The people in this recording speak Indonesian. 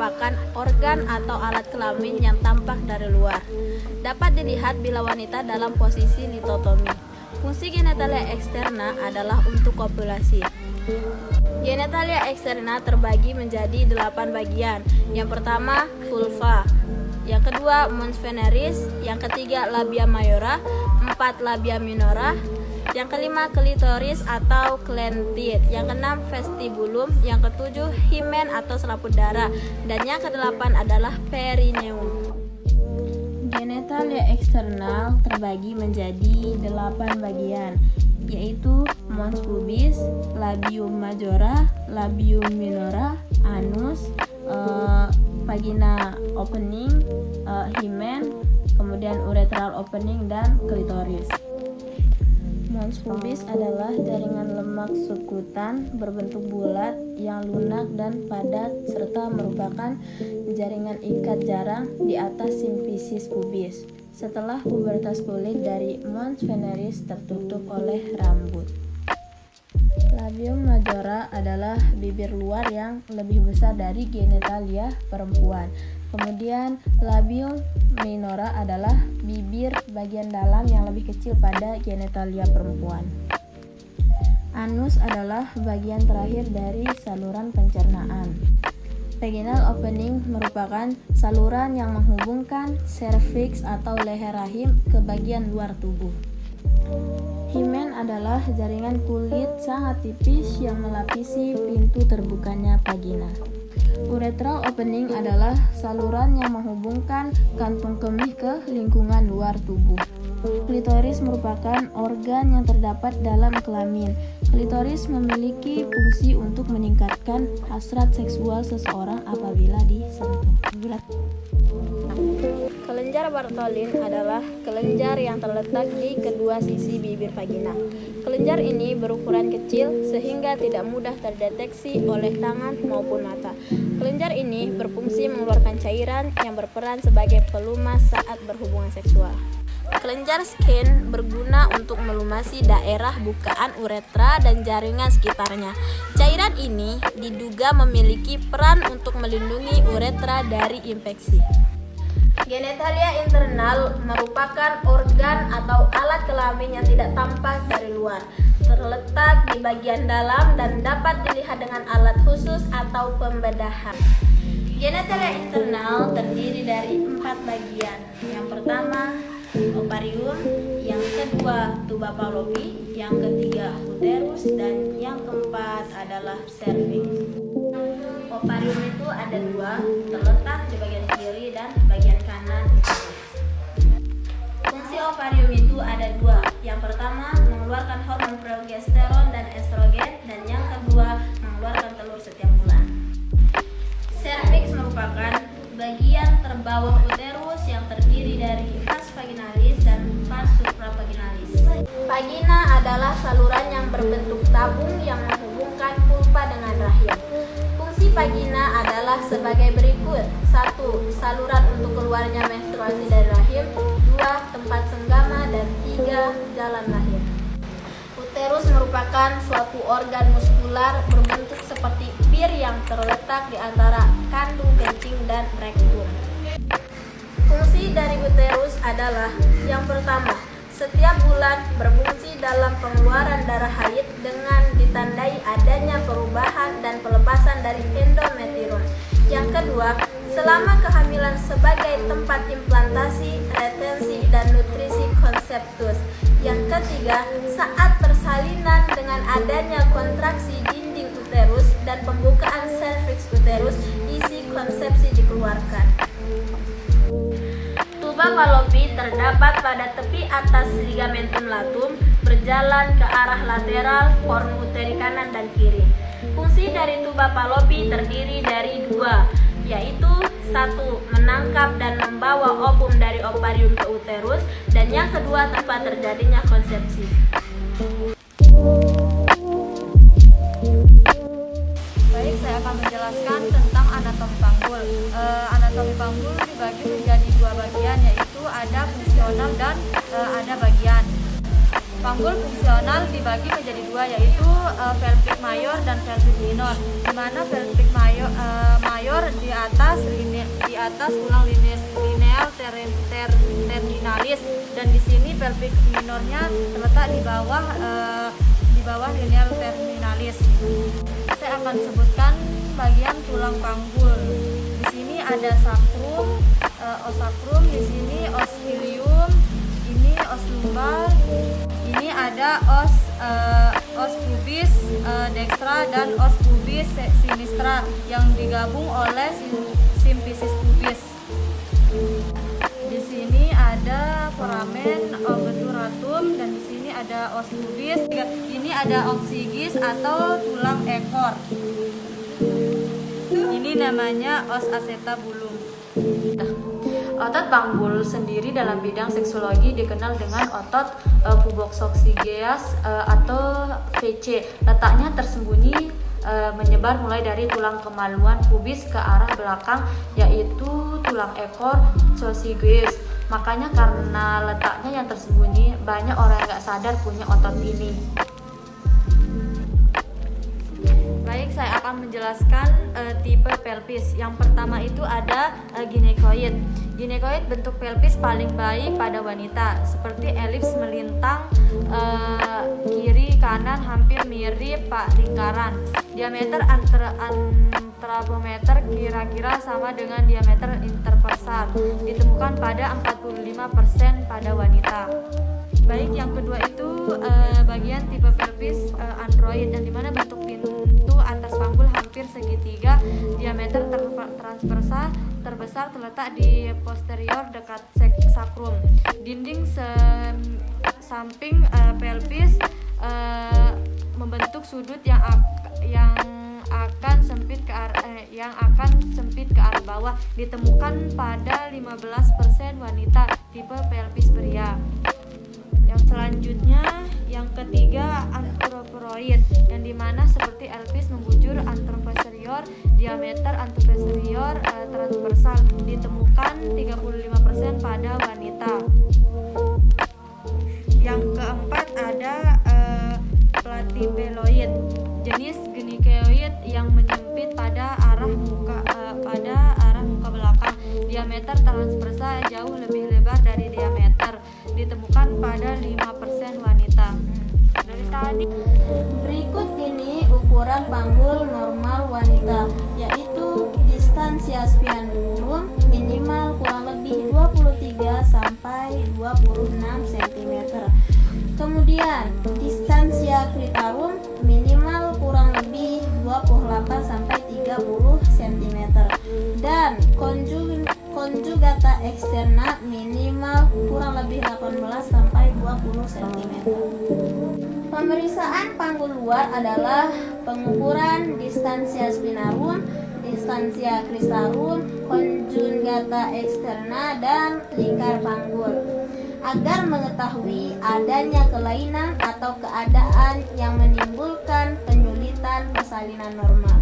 merupakan organ atau alat kelamin yang tampak dari luar. Dapat dilihat bila wanita dalam posisi litotomi. Fungsi genitalia eksterna adalah untuk kopulasi. Genitalia eksterna terbagi menjadi 8 bagian. Yang pertama, vulva. Yang kedua, mons veneris. Yang ketiga, labia mayora. 4, labia minora. Yang kelima, klitoris atau clentit. Yang keenam, vestibulum. Yang ketujuh, himen atau selaput darah. Dan yang kedelapan adalah perineum. Genitalia eksternal terbagi menjadi 8 bagian, yaitu mons pubis, labium majora, labium minora, anus, vagina opening, himen, kemudian urethral opening, dan klitoris. Mons pubis adalah jaringan lemak subkutan berbentuk bulat yang lunak dan padat serta merupakan jaringan ikat jarang di atas simfisis pubis. Setelah pubertas kulit dari mons veneris tertutup oleh rambut. Labium majora adalah bibir luar yang lebih besar dari genitalia perempuan. Kemudian labium minora adalah bibir bagian dalam yang lebih kecil pada genitalia perempuan. Anus adalah bagian terakhir dari saluran pencernaan. Vaginal opening merupakan saluran yang menghubungkan serviks atau leher rahim ke bagian luar tubuh. Himen adalah jaringan kulit sangat tipis yang melapisi pintu terbukanya vagina. Urethral opening adalah saluran yang menghubungkan kantung kemih ke lingkungan luar tubuh. Klitoris merupakan organ yang terdapat dalam kelamin. Klitoris memiliki fungsi untuk meningkatkan hasrat seksual seseorang apabila disentuh. Kelenjar Bartholin adalah kelenjar yang terletak di kedua sisi bibir vagina. Kelenjar ini berukuran kecil sehingga tidak mudah terdeteksi oleh tangan maupun mata. Kelenjar ini berfungsi mengeluarkan cairan yang berperan sebagai pelumas saat berhubungan seksual. Kelenjar skin berguna untuk melumasi daerah bukaan uretra dan jaringan sekitarnya. Cairan ini diduga memiliki peran untuk melindungi uretra dari infeksi. Genitalia internal merupakan organ atau alat kelamin yang tidak tampak dari luar, terletak di bagian dalam dan dapat dilihat dengan alat khusus atau pembedahan. Genitalia internal terdiri dari 4 bagian. Yang pertama, ovarium, yang kedua tuba fallopi, yang ketiga uterus, dan yang keempat adalah cervix. Ovarium itu ada 2, terletak di bagian kiri dan bagian kanan uterus. Fungsi ovarium itu ada 2. Yang pertama, mengeluarkan hormon progesteron dan estrogen, dan yang kedua, mengeluarkan telur setiap bulan. Cervix merupakan bagian terbawah uterus yang terdiri dari vas vaginalis dan vas supravaginalis. Vagina adalah saluran yang berbentuk tabung yang menghubungkan vulva dengan rahim. Fungsi vagina adalah sebagai berikut: 1. Saluran untuk keluarnya menstruasi dari rahim. 2. Tempat senggama. Dan 3. Jalan rahim. Uterus merupakan suatu organ muskular berbentuk seperti pir yang terletak di antara kandung kencing dan rektum. Fungsi dari uterus adalah: yang pertama, setiap bulan berfungsi dalam pengeluaran darah haid dengan ditandai adanya perubahan dan pelepasan dari endometrium. Yang kedua, selama kehamilan sebagai tempat implantasi, retensi, dan nutrisi konseptus. Yang ketiga, saat persalinan dengan adanya kontraksi dinding uterus dan pembukaan cervix uterus, isi konsepsi dikeluarkan. Tuba fallopi terdapat pada tepi atas ligamentum latum, berjalan ke arah lateral kornu uteri kanan dan kiri. Fungsi dari tuba fallopi terdiri dari 2, yaitu 1. Menangkap dan membawa ovum dari ovarium ke uterus, dan yang kedua tempat terjadinya konsepsi. Baik, saya akan menjelaskan tentang anatomi panggul. Anatomi panggul dibagi menjadi 2 bagian, yaitu ada fungsional dan ada bagian. Panggul fungsional dibagi menjadi 2, yaitu pelvic mayor dan pelvic minor. Di mana pelvic mayor mayor di atas tulang lineal terminalis, dan di sini pelvic minornya terletak di bawah lineal terminalis. Saya akan sebutkan bagian tulang panggul. Di sini ada sacrum, os sacrum, di sini os ilium, ini os lumbar, ini ada os pubis dextra dan os pubis sinistra yang digabung oleh simfisis pubis. Di sini ada foramen obturatum, dan di sini ada os pubis. Ini ada oksigis atau tulang ekor. Ini namanya os acetabulum. Otot panggul sendiri dalam bidang seksologi dikenal dengan otot puboxoxygeas atau PC. Letaknya tersembunyi menyebar mulai dari tulang kemaluan pubis ke arah belakang, yaitu tulang ekor zooxygeus. Makanya karena letaknya yang tersembunyi, banyak orang yang gak sadar punya otot ini. Baik, saya akan menjelaskan tipe pelvis. Yang pertama itu ada ginekoid. Ginekoid bentuk pelvis paling baik pada wanita, seperti elips melintang kiri kanan hampir mirip lingkaran. Diameter anterometer kira-kira sama dengan diameter interversal. Ditemukan pada 45% pada wanita. Baik, yang kedua itu bagian tipe pelvis android, yang dimana bentuk pintu atas panggul hampir segitiga, diameter transversal terbesar terletak di posterior dekat sacrum. Dinding samping pelvis membentuk sudut yang akan sempit ke arah bawah. Ditemukan pada 15% wanita tipe pelvis pria. Yang selanjutnya, yang ketiga anteroperoid, yang dimana seperti pelvis membujur anteroposterior, diameter anteroposterior transversal. Ditemukan 35% pada wanita. Yang keempat ada platypeloid, jenis ginekoid yang menyempit pada arah muka belakang. Diameter transversal jauh lebih lebar dari diameter. Ditemukan pada 5% wanita. Dari tadi. Berikut ini ukuran panggul normal wanita, yaitu distansia spinum minimal kurang lebih 23 sampai 26 cm. Kemudian distansia critarum minimal kurang lebih 28 sampai 30 cm, dan conjugata externa minimal kurang lebih 18 sampai 20 cm. Pemeriksaan panggul luar adalah pengukuran distansia spinarum, distansia cristarum, conjugata externa, dan lingkar panggul, agar mengetahui adanya kelainan atau keadaan yang menimbulkan penyulitan persalinan normal.